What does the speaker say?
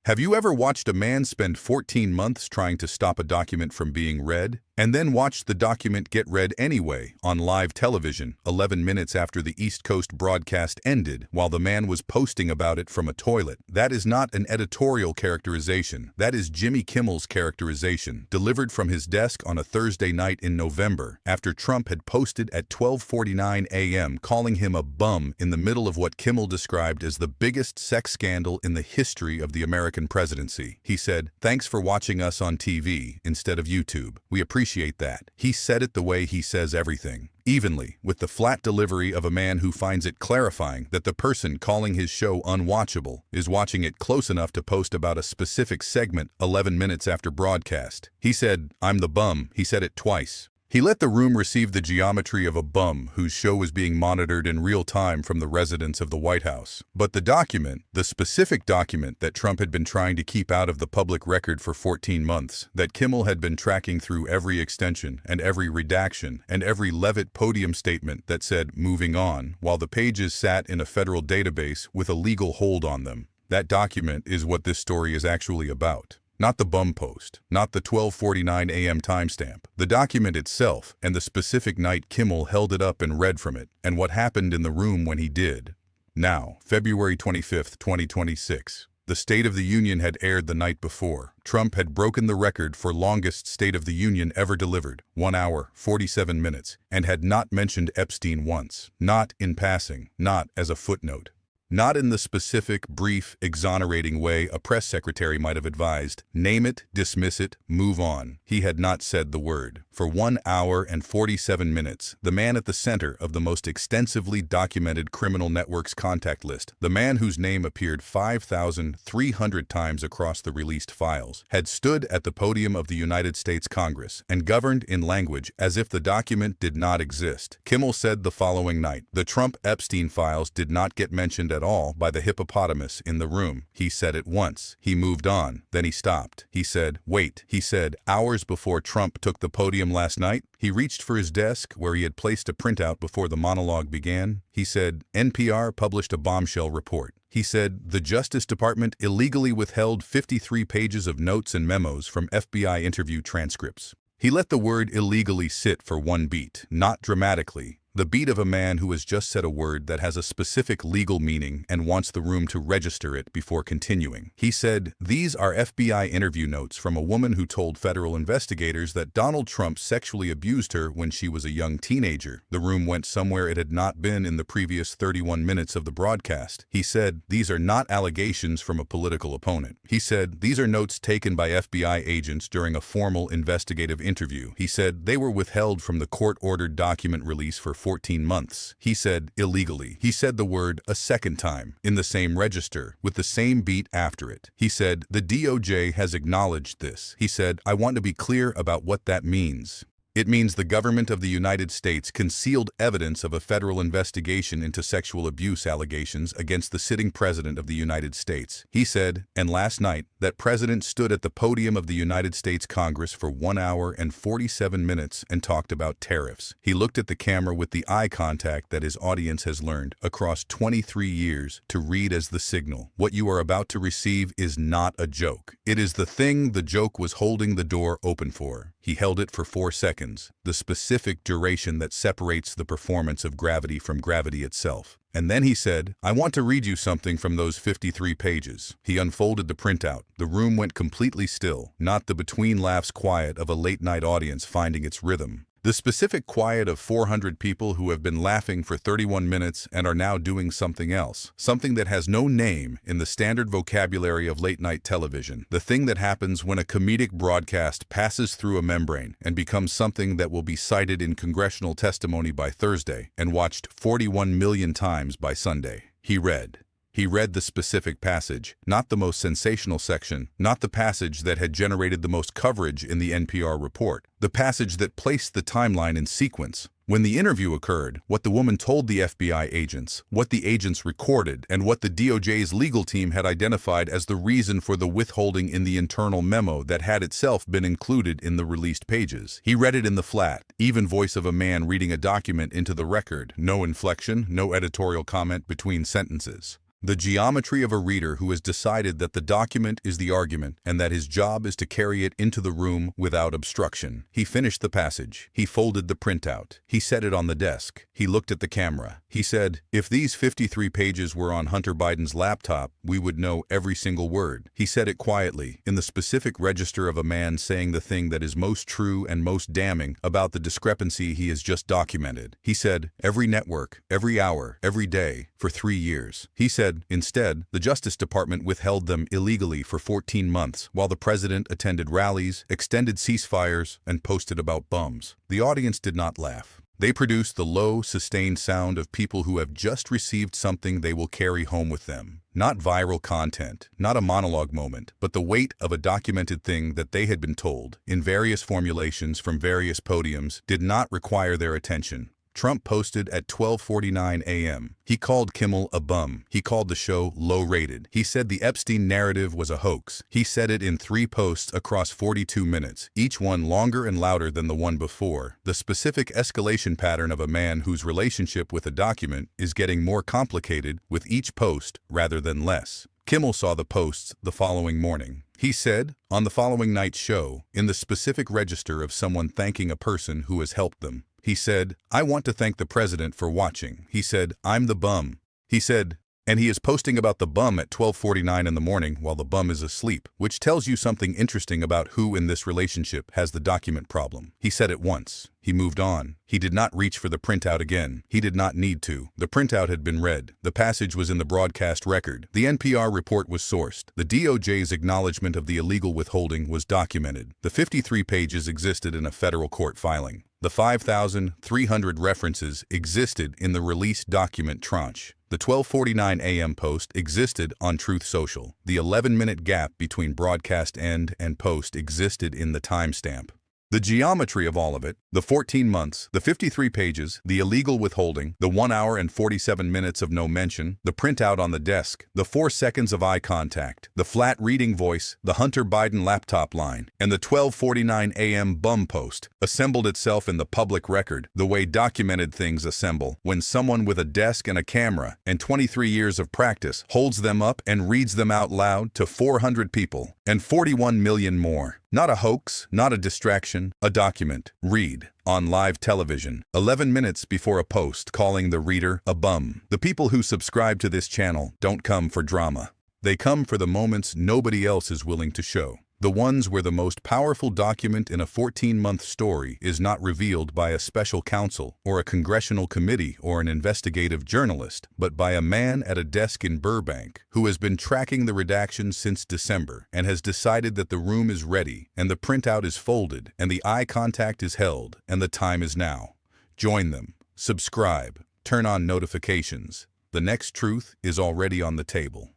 Have you ever watched a man spend 14 months trying to stop a document from being read, and then watched the document get read anyway on live television 11 minutes after the East Coast broadcast ended while the man was posting about it from a toilet? That is not an editorial characterization. That is Jimmy Kimmel's characterization, delivered from his desk on a Thursday night in November after Trump had posted at 12:49 a.m. calling him a bum in the middle of what Kimmel described as the biggest sex scandal in the history of the American presidency. He said, "Thanks for watching us on TV instead of YouTube. We appreciate that." He said it the way he says everything, evenly, with the flat delivery of a man who finds it clarifying that the person calling his show unwatchable is watching it close enough to post about a specific segment 11 minutes after broadcast. He said, "I'm the bum." He said it twice. He let the room receive the geometry of a bum whose show was being monitored in real time from the residence of the White House. But the document, the specific document that Trump had been trying to keep out of the public record for 14 months, that Kimmel had been tracking through every extension and every redaction and every Levitt podium statement that said "moving on," while the pages sat in a federal database with a legal hold on them. That document is what this story is actually about. Not the bum post, not the 12:49 a.m. timestamp. The document itself and the specific night Kimmel held it up and read from it, and what happened in the room when he did. Now, February 25, 2026. The State of the Union had aired the night before. Trump had broken the record for longest State of the Union ever delivered, 1 hour, 47 minutes, and had not mentioned Epstein once. Not in passing, not as a footnote. Not in the specific, brief, exonerating way a press secretary might have advised. Name it, dismiss it, move on. He had not said the word. For 1 hour and 47 minutes, the man at the center of the most extensively documented criminal network's contact list, the man whose name appeared 5,300 times across the released files, had stood at the podium of the United States Congress and governed in language as if the document did not exist. Kimmel said the following night, "The Trump-Epstein files did not get mentioned at all by the hippopotamus in the room." He said it once. He moved on. Then he stopped. He said, "Wait." He said, hours before Trump took the podium last night, he reached for his desk where he had placed a printout before the monologue began. He said, "NPR published a bombshell report." He said, "The Justice Department illegally withheld 53 pages of notes and memos from FBI interview transcripts." He let the word illegally sit for one beat, not dramatically. The beat of a man who has just said a word that has a specific legal meaning and wants the room to register it before continuing. He said, "These are FBI interview notes from a woman who told federal investigators that Donald Trump sexually abused her when she was a young teenager." The room went somewhere it had not been in the previous 31 minutes of the broadcast. He said, "These are not allegations from a political opponent." He said, "These are notes taken by FBI agents during a formal investigative interview." He said, "They were withheld from the court-ordered document release for 14 months. He said, "Illegally." He said the word a second time, in the same register, with the same beat after it. He said, "The DOJ has acknowledged this." He said, "I want to be clear about what that means. It means the government of the United States concealed evidence of a federal investigation into sexual abuse allegations against the sitting president of the United States." He said, and last night, that president stood at the podium of the United States Congress for 1 hour and 47 minutes and talked about tariffs. He looked at the camera with the eye contact that his audience has learned across 23 years to read as the signal. What you are about to receive is not a joke. It is the thing the joke was holding the door open for. He held it for 4 seconds, the specific duration that separates the performance of gravity from gravity itself. And then he said, "I want to read you something from those 53 pages. He unfolded the printout. The room went completely still, not the between-laughs quiet of a late-night audience finding its rhythm. The specific quiet of 400 people who have been laughing for 31 minutes and are now doing something else, something that has no name in the standard vocabulary of late-night television, the thing that happens when a comedic broadcast passes through a membrane and becomes something that will be cited in congressional testimony by Thursday and watched 41 million times by Sunday." He read. He read the specific passage, not the most sensational section, not the passage that had generated the most coverage in the NPR report, the passage that placed the timeline in sequence. When the interview occurred, what the woman told the FBI agents, what the agents recorded, and what the DOJ's legal team had identified as the reason for the withholding in the internal memo that had itself been included in the released pages. He read it in the flat, even voice of a man reading a document into the record, no inflection, no editorial comment between sentences. The geometry of a reader who has decided that the document is the argument and that his job is to carry it into the room without obstruction. He finished the passage. He folded the printout. He set it on the desk. He looked at the camera. He said, "If these 53 pages were on Hunter Biden's laptop, we would know every single word." He said it quietly, in the specific register of a man saying the thing that is most true and most damning about the discrepancy he has just documented. He said, "Every network, every hour, every day, for 3 years." He said, instead, the Justice Department withheld them illegally for 14 months while the president attended rallies, extended ceasefires, and posted about bums. The audience did not laugh. They produced the low, sustained sound of people who have just received something they will carry home with them. Not viral content, not a monologue moment, but the weight of a documented thing that they had been told, in various formulations from various podiums, did not require their attention. Trump posted at 12:49 a.m. He called Kimmel a bum. He called the show low-rated. He said the Epstein narrative was a hoax. He said it in 3 posts across 42 minutes, each one longer and louder than the one before. The specific escalation pattern of a man whose relationship with a document is getting more complicated with each post rather than less. Kimmel saw the posts the following morning. He said, on the following night's show, in the specific register of someone thanking a person who has helped them. He said, "I want to thank the president for watching." He said, "I'm the bum." He said, and he is posting about the bum at 12:49 in the morning while the bum is asleep, which tells you something interesting about who in this relationship has the document problem. He said it once. He moved on. He did not reach for the printout again. He did not need to. The printout had been read. The passage was in the broadcast record. The NPR report was sourced. The DOJ's acknowledgement of the illegal withholding was documented. The 53 pages existed in a federal court filing. The 5,300 references existed in the released document tranche. The 12:49 a.m. post existed on Truth Social. The 11-minute gap between broadcast end and post existed in the timestamp. The geometry of all of it, the 14 months, the 53 pages, the illegal withholding, the 1 hour and 47 minutes of no mention, the printout on the desk, the 4 seconds of eye contact, the flat reading voice, the Hunter Biden laptop line, and the 12:49 a.m. bum post assembled itself in the public record the way documented things assemble when someone with a desk and a camera and 23 years of practice holds them up and reads them out loud to 400 people and 41 million more. Not a hoax, not a distraction, a document. Read. On live television, 11 minutes before a post calling the reader a bum. The people who subscribe to this channel don't come for drama. They come for the moments nobody else is willing to show. The ones where the most powerful document in a 14-month story is not revealed by a special counsel or a congressional committee or an investigative journalist, but by a man at a desk in Burbank who has been tracking the redaction since December and has decided that the room is ready and the printout is folded and the eye contact is held and the time is now. Join them. Subscribe. Turn on notifications. The next truth is already on the table.